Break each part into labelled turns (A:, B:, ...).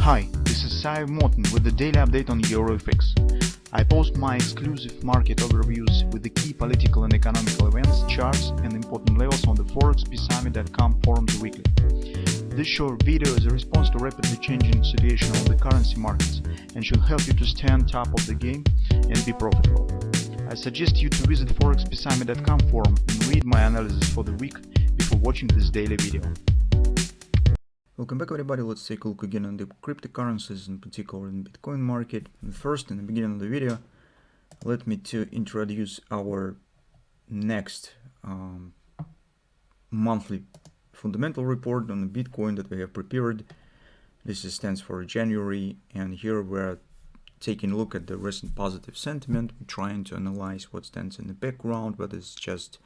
A: Hi, this is Sive Morten with the daily update on EuroFX. I post my exclusive market overviews with the key political and economical events, charts and important levels on the ForexPeaceArmy.com forums weekly. This short video is a response to rapidly changing situation on the currency markets and should help you to stay on top of the game and be profitable. I suggest you to visit ForexPeaceArmy.com forum and read my analysis for the week before watching this daily video.
B: Welcome back everybody. Let's take a look again on the cryptocurrencies, in particular in Bitcoin market. And first, in the beginning of the video, let me to introduce our next monthly fundamental report on the Bitcoin that we have prepared. This stands for January, and here we're taking a look at the recent positive sentiment. We're trying to analyze what stands in the background, whether it's just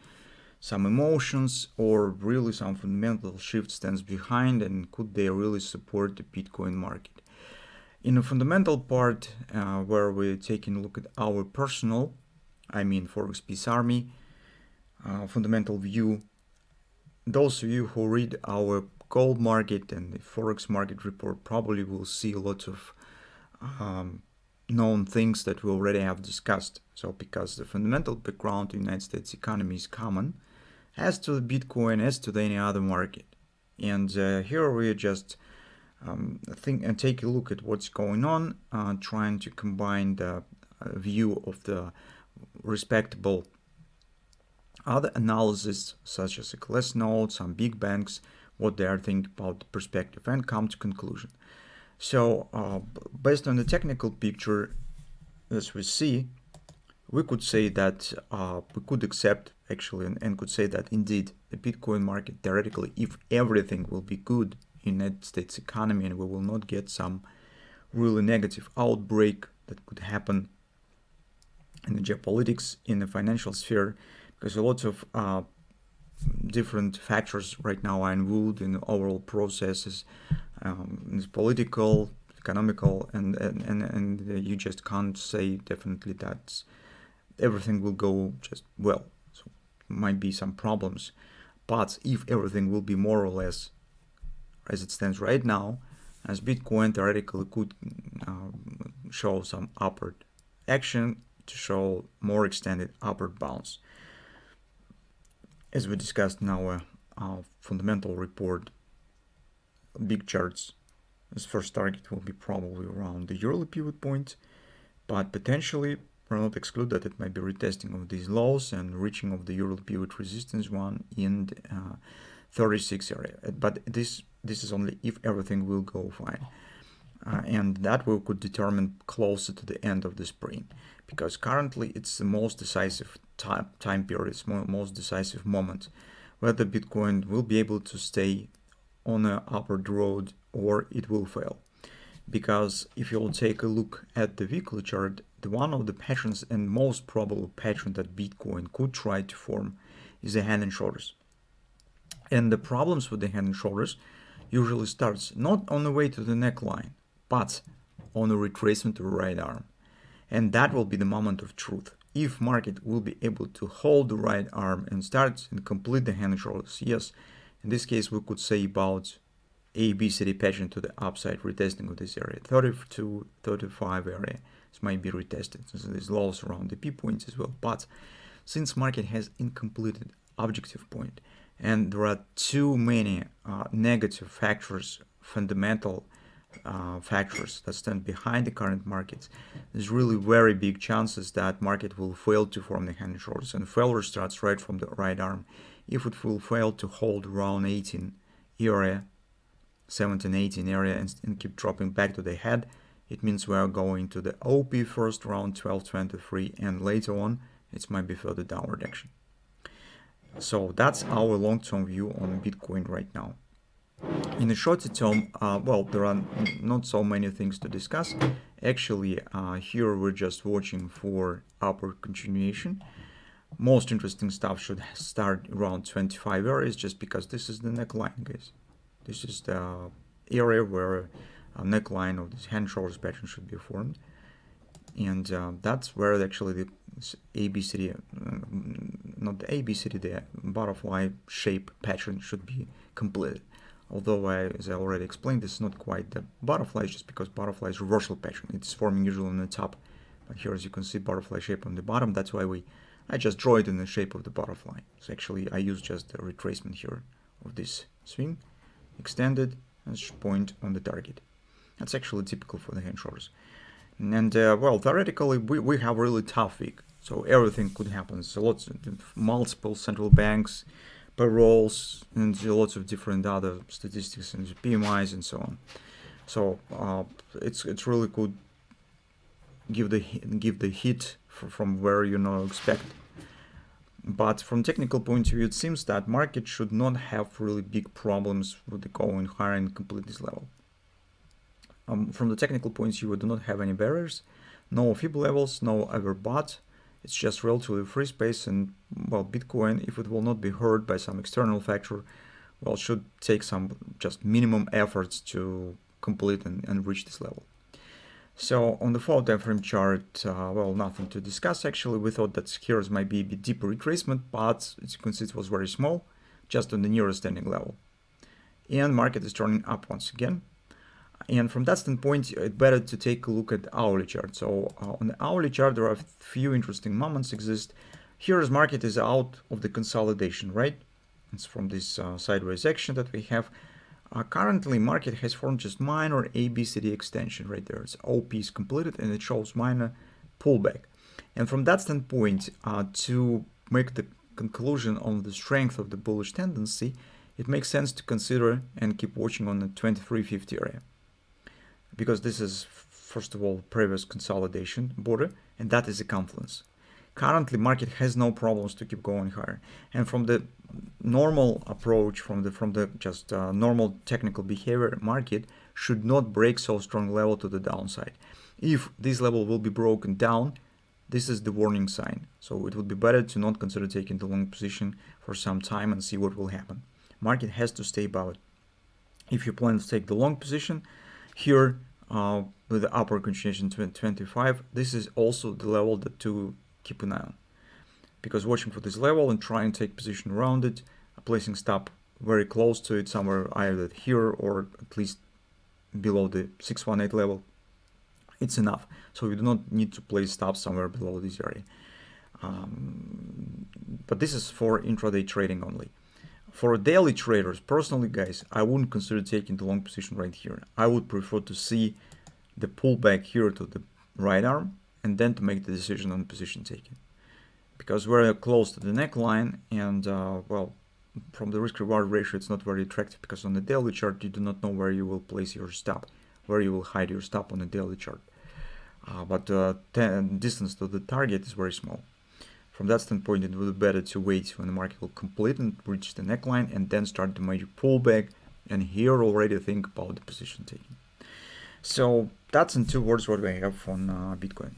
B: some emotions or really some fundamental shift stands behind, and could they really support the Bitcoin market. In the fundamental part, where we're taking a look at our personal, ForexPeaceArmy fundamental view, those of you who read our gold market and the Forex market report probably will see a lot of known things that we already have discussed. So because the fundamental background in the United States economy is common as to the Bitcoin, as to any other market. And here we just think and take a look at what's going on, trying to combine the view of the respectable other analysis, such as a class note, some big banks, what they are thinking about the perspective, and come to conclusion. So based on the technical picture, as we see, we could say that we could accept actually and could say that indeed the Bitcoin market theoretically, if everything will be good in the United States economy and we will not get some really negative outbreak that could happen in the geopolitics, in the financial sphere, because a lot of different factors right now are involved in the overall processes, it's political, economical, and you just can't say definitely that everything will go just well. So might be some problems, but if everything will be more or less as it stands right now, as Bitcoin theoretically could show some upward action to show more extended upward bounce. As we discussed in our fundamental report, big charts, this first target will be probably around the yearly pivot point, but potentially we'll not exclude that it might be retesting of these lows and reaching of the euro pivot resistance one in the 36 area. But this is only if everything will go fine, and that we could determine closer to the end of the spring, because currently it's the most decisive time period, it's most decisive moment whether Bitcoin will be able to stay on an upward road or it will fail. Because if you'll take a look at the weekly chart, one of the patterns and most probable pattern that Bitcoin could try to form is the hand and shoulders. And the problems with the hand and shoulders usually starts not on the way to the neckline, but on the retracement to the right arm. And that will be the moment of truth. If market will be able to hold the right arm and start and complete the hand and shoulders, yes, in this case we could say about ABCD pattern to the upside, retesting of this area, 32, 35 area. This might be retested. So there's lows around the P points as well. But since market has incompleted objective point, and there are too many negative factors, fundamental factors that stand behind the current markets, there's really very big chances that market will fail to form the hand and shoulders, and failure starts right from the right arm. If it will fail to hold around 18 area, 17, 18 area, and keep dropping back to the head, it means we are going to the OP first around 12.23, and later on it might be further downward action. So that's our long-term view on Bitcoin right now. In the shorter term, well, there are not so many things to discuss. Actually, here we're just watching for upward continuation. Most interesting stuff should start around 25 areas, just because this is the neckline, guys. This is the area where a neckline of this hand shoulders pattern should be formed, and that's where actually the ABCD, not the ABCD, the butterfly shape pattern should be completed. although as I already explained, this is not quite the butterfly, just because butterfly is reversal pattern. It's forming usually on the top, but here, as you can see, butterfly shape on the bottom. That's why I just draw it in the shape of the butterfly. So actually I use just the retracement here of this swing, extended, and point on the target. That's actually typical for the hand shorters. And well, theoretically, we have a really tough week, so everything could happen. So lots of multiple central banks, payrolls, and lots of different other statistics and PMIs and so on. So it's really could give the hit from where you not expect. But from technical point of view, it seems that market should not have really big problems with the going higher and complete this level. From the technical point of view, we do not have any barriers, no fib levels, no overbought. It's just relatively free space, and well, Bitcoin, if it will not be hurt by some external factor, well, should take some just minimum efforts to complete and reach this level. So on the 4 time frame chart, well, nothing to discuss actually. We thought that here might be a bit deeper retracement, but as you can see, it was very small, just on the nearest standing level. And market is turning up once again. And from that standpoint, it's better to take a look at the hourly chart. So on the hourly chart, there are a few interesting moments exist. Here, as market is out of the consolidation, right? It's from this sideways action that we have. Currently, market has formed just minor ABCD extension right there. It's OP is completed and it shows minor pullback. And from that standpoint, to make the conclusion on the strength of the bullish tendency, it makes sense to consider and keep watching on the 2350 area. Because this is, first of all, previous consolidation border, and that is a confluence. Currently, market has no problems to keep going higher. And from the normal approach, from the just normal technical behavior, market should not break so strong level to the downside. If this level will be broken down, this is the warning sign. So it would be better to not consider taking the long position for some time and see what will happen. Market has to stay above it. If you plan to take the long position, here with the upper continuation 25, this is also the level that to keep an eye on, because watching for this level and trying to take position around it, placing stop very close to it, somewhere either here or at least below the 618 level, it's enough. So you do not need to place stop somewhere below this area. But this is for intraday trading only. For daily traders, personally, guys, I wouldn't consider taking the long position right here. I would prefer to see the pullback here to the right arm and then to make the decision on position taking. Because we're close to the neckline, and well, from the risk-reward ratio, it's not very attractive, because on the daily chart, you do not know where you will place your stop, where you will hide your stop on the daily chart. But the distance to the target is very small. From that standpoint, it would be better to wait when the market will complete and reach the neckline and then start the major pullback, and here already think about the position taking. So that's in 2 words what we have on Bitcoin.